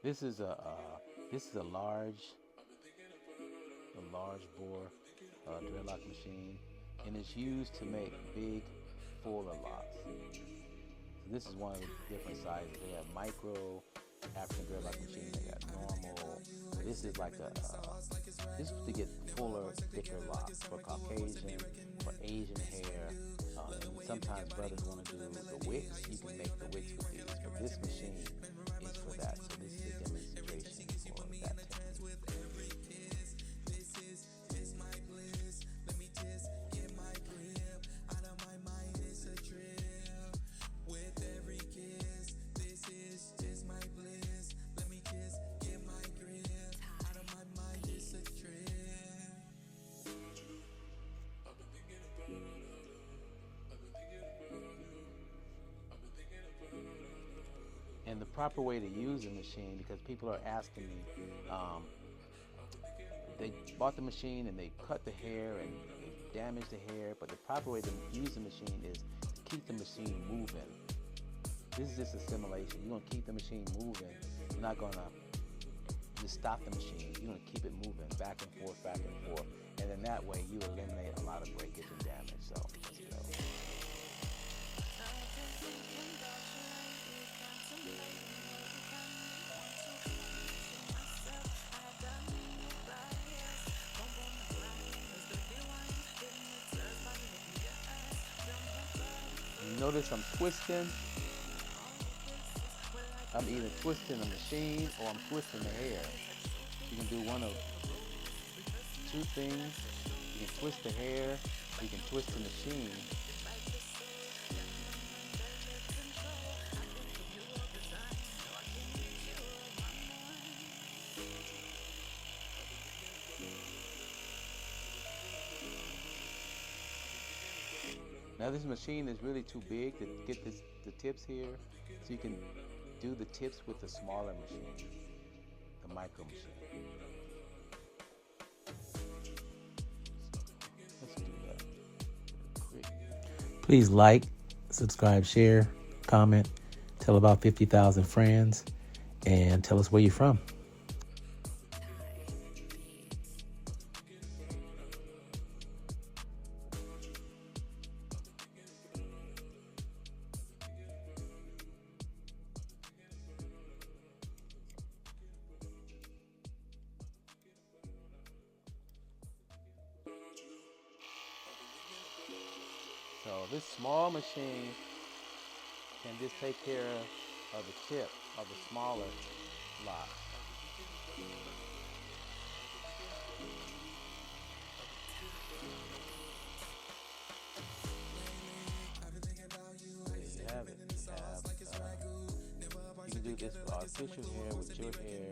This is a large bore dreadlock machine, and it's used to make big fuller locks. So this is one of the different sizes. They have micro African dreadlock machine. They got normal. So this is like this is to get fuller, thicker locks for Caucasian, for Asian hair. And sometimes brothers want to do the wicks. You can make the wicks with these, but this machine is for that. So this is a demonstration for that technique. And the proper way to use the machine, because people are asking me, they bought the machine and they cut the hair and they damaged the hair, but the proper way to use the machine is to keep the machine moving. This is just a simulation. You're going to keep the machine moving. You're not going to just stop the machine. You're going to keep it moving back and forth, back and forth. And then that way you eliminate a lot of breakage and damage. So let's go. You notice I'm twisting. I'm either twisting the machine or I'm twisting the hair. You can do one of two things. You can twist the hair, or you can twist the machine. Now this machine is really too big to get the tips here, so you can do the tips with the smaller machine, the micro machine. Let's do that. Quick. Please like, subscribe, share, comment, tell about 50,000 friends, and tell us where you're from. So this small machine can just take care of the tip of the smaller lock. There you have it. You can do this for artificial hair with your hair.